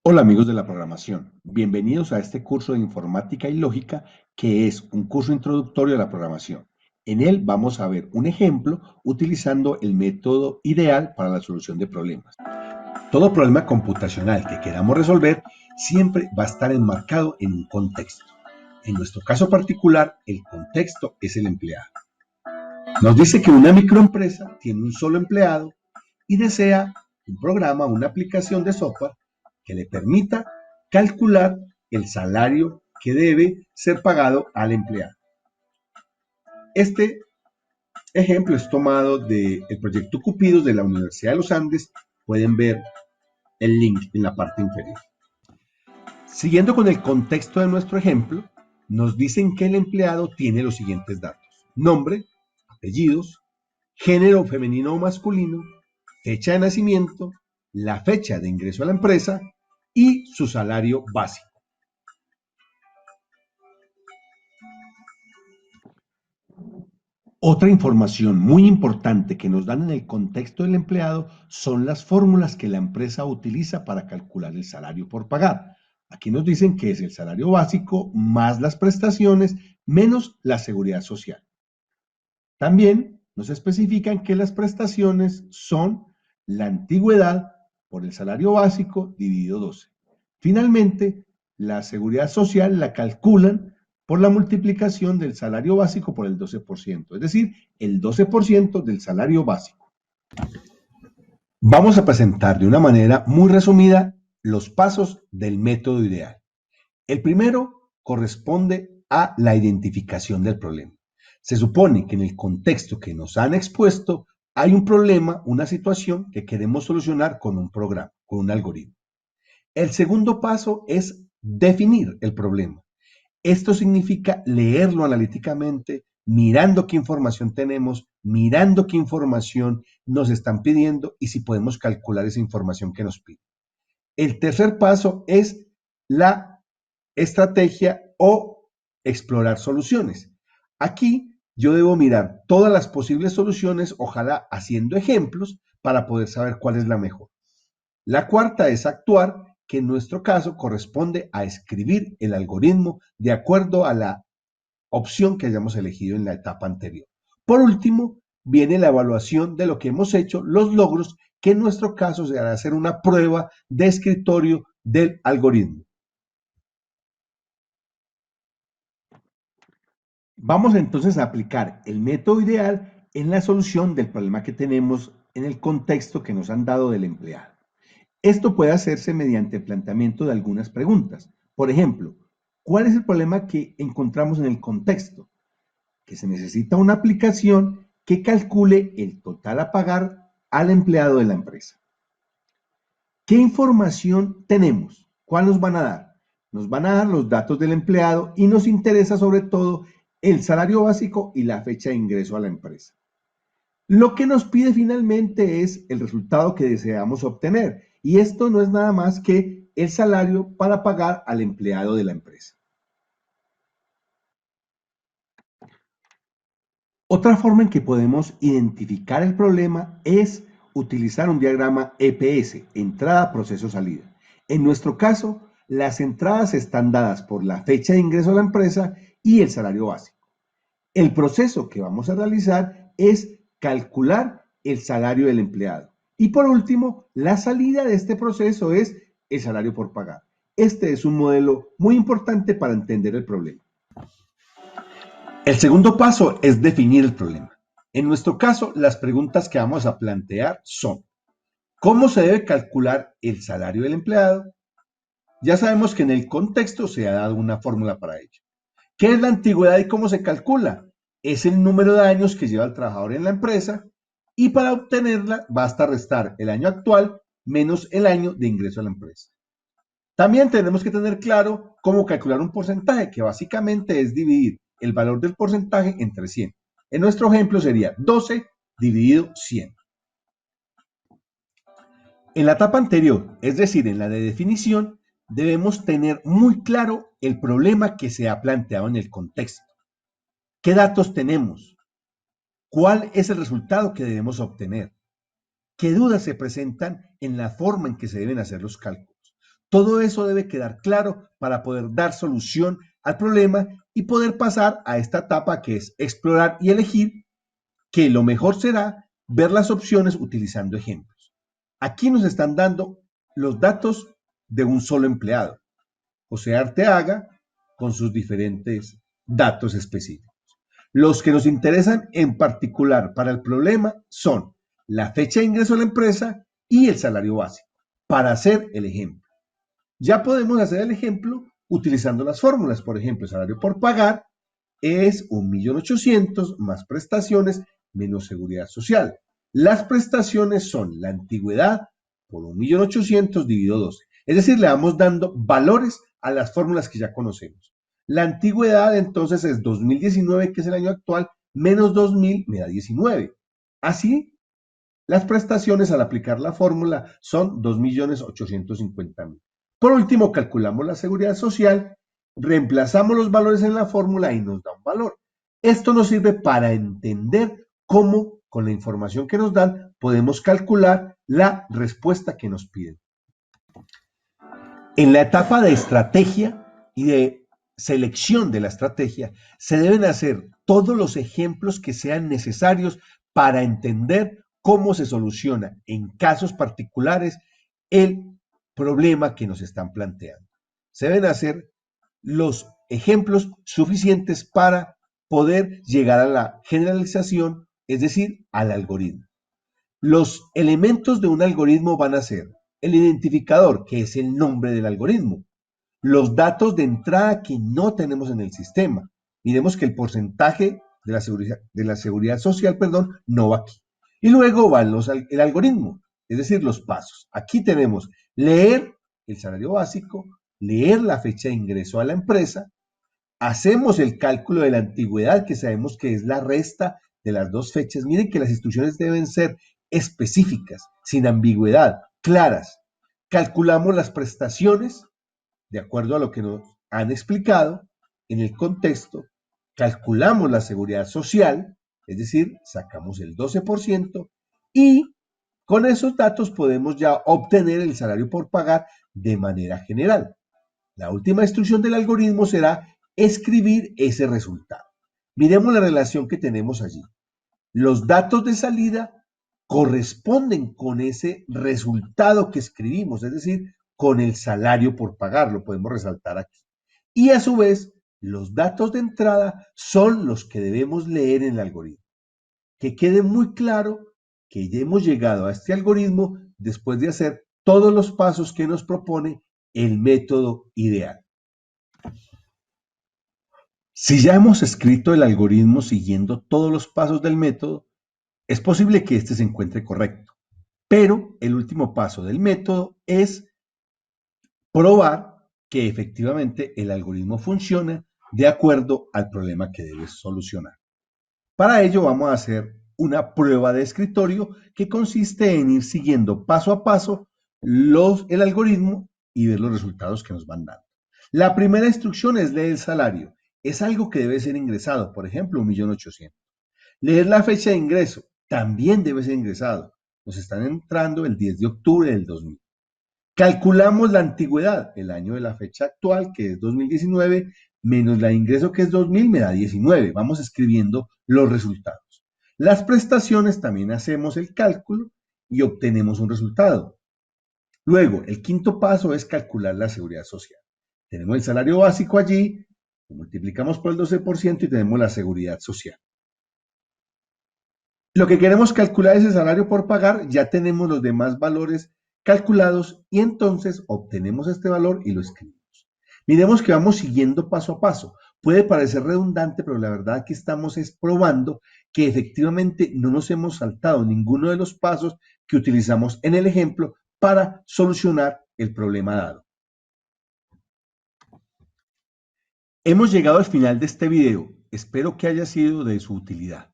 Hola amigos de la programación, bienvenidos a este curso de informática y lógica que es un curso introductorio a la programación. En él vamos a ver un ejemplo utilizando el método ideal para la solución de problemas. Todo problema computacional que queramos resolver siempre va a estar enmarcado en un contexto. En nuestro caso particular, el contexto es el empleado. Nos dice que una microempresa tiene un solo empleado y desea un programa, una aplicación de software que le permita calcular el salario que debe ser pagado al empleado. Este ejemplo es tomado del proyecto Cupidos de la Universidad de los Andes. Pueden ver el link en la parte inferior. Siguiendo con el contexto de nuestro ejemplo, nos dicen que el empleado tiene los siguientes datos: nombre, apellidos, género femenino o masculino, fecha de nacimiento, la fecha de ingreso a la empresa y su salario básico. Otra información muy importante que nos dan en el contexto del empleado son las fórmulas que la empresa utiliza para calcular el salario por pagar. Aquí nos dicen que es el salario básico más las prestaciones menos la seguridad social. También nos especifican que las prestaciones son la antigüedad por el salario básico dividido 12. Finalmente, la seguridad social la calculan por la multiplicación del salario básico por el 12%, es decir, el 12% del salario básico. Vamos a presentar de una manera muy resumida los pasos del método ideal. El primero corresponde a la identificación del problema. Se supone que en el contexto que nos han expuesto hay un problema, una situación que queremos solucionar con un programa, con un algoritmo. El segundo paso es definir el problema. Esto significa leerlo analíticamente, mirando qué información tenemos, mirando qué información nos están pidiendo y si podemos calcular esa información que nos piden. El tercer paso es la estrategia o explorar soluciones. Aquí yo debo mirar todas las posibles soluciones, ojalá haciendo ejemplos para poder saber cuál es la mejor. La cuarta es actuar, que en nuestro caso corresponde a escribir el algoritmo de acuerdo a la opción que hayamos elegido en la etapa anterior. Por último, viene la evaluación de lo que hemos hecho, los logros, que en nuestro caso será hacer una prueba de escritorio del algoritmo. Vamos entonces a aplicar el método ideal en la solución del problema que tenemos en el contexto que nos han dado del empleado. Esto puede hacerse mediante el planteamiento de algunas preguntas. Por ejemplo, ¿cuál es el problema que encontramos en el contexto? Que se necesita una aplicación que calcule el total a pagar al empleado de la empresa. ¿Qué información tenemos? ¿Cuál nos van a dar? Nos van a dar los datos del empleado y nos interesa sobre todo el salario básico y la fecha de ingreso a la empresa. Lo que nos pide finalmente es el resultado que deseamos obtener, y esto no es nada más que el salario para pagar al empleado de la empresa. Otra forma en que podemos identificar el problema es utilizar un diagrama EPS, entrada, proceso, salida. En nuestro caso, las entradas están dadas por la fecha de ingreso a la empresa y el salario básico. El proceso que vamos a realizar es calcular el salario del empleado. Y por último, la salida de este proceso es el salario por pagar. Este es un modelo muy importante para entender el problema. El segundo paso es definir el problema. En nuestro caso, las preguntas que vamos a plantear son: ¿cómo se debe calcular el salario del empleado? Ya sabemos que en el contexto se ha dado una fórmula para ello. ¿Qué es la antigüedad y cómo se calcula? Es el número de años que lleva el trabajador en la empresa, y para obtenerla basta restar el año actual menos el año de ingreso a la empresa. También tenemos que tener claro cómo calcular un porcentaje, que básicamente es dividir el valor del porcentaje entre 100. En nuestro ejemplo sería 12 dividido 100. En la etapa anterior, es decir, en la de definición, debemos tener muy claro el problema que se ha planteado en el contexto. ¿Qué datos tenemos? ¿Cuál es el resultado que debemos obtener? ¿Qué dudas se presentan en la forma en que se deben hacer los cálculos? Todo eso debe quedar claro para poder dar solución al problema y poder pasar a esta etapa que es explorar y elegir, que lo mejor será ver las opciones utilizando ejemplos. Aquí nos están dando los datos de un solo empleado, José Arteaga, con sus diferentes datos específicos. Los que nos interesan en particular para el problema son la fecha de ingreso a la empresa y el salario básico, para hacer el ejemplo. Ya podemos hacer el ejemplo utilizando las fórmulas. Por ejemplo, el salario por pagar es 1.800.000 más prestaciones menos seguridad social. Las prestaciones son la antigüedad por 1.800.000 dividido 12. Es decir, le vamos dando valores a las fórmulas que ya conocemos. La antigüedad entonces es 2019, que es el año actual, menos 2.000 me da 19. Así, las prestaciones al aplicar la fórmula son 2.850.000. Por último, calculamos la seguridad social, reemplazamos los valores en la fórmula y nos da un valor. Esto nos sirve para entender cómo, con la información que nos dan, podemos calcular la respuesta que nos piden. En la etapa de estrategia y de selección de la estrategia, se deben hacer todos los ejemplos que sean necesarios para entender cómo se soluciona en casos particulares el problema que nos están planteando. Se deben hacer los ejemplos suficientes para poder llegar a la generalización, es decir, al algoritmo. Los elementos de un algoritmo van a ser el identificador, que es el nombre del algoritmo, los datos de entrada que no tenemos en el sistema. Miremos que el porcentaje de la seguridad social, no va aquí. Y luego va el algoritmo, es decir, los pasos. Aquí tenemos leer el salario básico, leer la fecha de ingreso a la empresa, hacemos el cálculo de la antigüedad, que sabemos que es la resta de las dos fechas. Miren que las instrucciones deben ser específicas, sin ambigüedad, claras. Calculamos las prestaciones de acuerdo a lo que nos han explicado en el contexto, calculamos la seguridad social, es decir, sacamos el 12% y con esos datos podemos ya obtener el salario por pagar de manera general. La última instrucción del algoritmo será escribir ese resultado. Miremos la relación que tenemos allí. Los datos de salida corresponden con ese resultado que escribimos, es decir, con el salario por pagar, lo podemos resaltar aquí. Y a su vez, los datos de entrada son los que debemos leer en el algoritmo. Que quede muy claro que ya hemos llegado a este algoritmo después de hacer todos los pasos que nos propone el método ideal. Si ya hemos escrito el algoritmo siguiendo todos los pasos del método, es posible que este se encuentre correcto, pero el último paso del método es probar que efectivamente el algoritmo funciona de acuerdo al problema que debes solucionar. Para ello vamos a hacer una prueba de escritorio que consiste en ir siguiendo paso a paso el algoritmo y ver los resultados que nos van dando. La primera instrucción es leer el salario. Es algo que debe ser ingresado, por ejemplo, 1.800.000. Leer la fecha de ingreso también debe ser ingresado. Nos están entrando el 10 de octubre del 2000. Calculamos la antigüedad, el año de la fecha actual, que es 2019, menos la de ingreso, que es 2000, me da 19. Vamos escribiendo los resultados. Las prestaciones también hacemos el cálculo y obtenemos un resultado. Luego, el quinto paso es calcular la seguridad social. Tenemos el salario básico allí, lo multiplicamos por el 12% y tenemos la seguridad social. Lo que queremos calcular es el salario por pagar, ya tenemos los demás valores calculados y entonces obtenemos este valor y lo escribimos. Miremos que vamos siguiendo paso a paso. Puede parecer redundante, pero la verdad que estamos es probando que efectivamente no nos hemos saltado ninguno de los pasos que utilizamos en el ejemplo para solucionar el problema dado. Hemos llegado al final de este video. Espero que haya sido de su utilidad.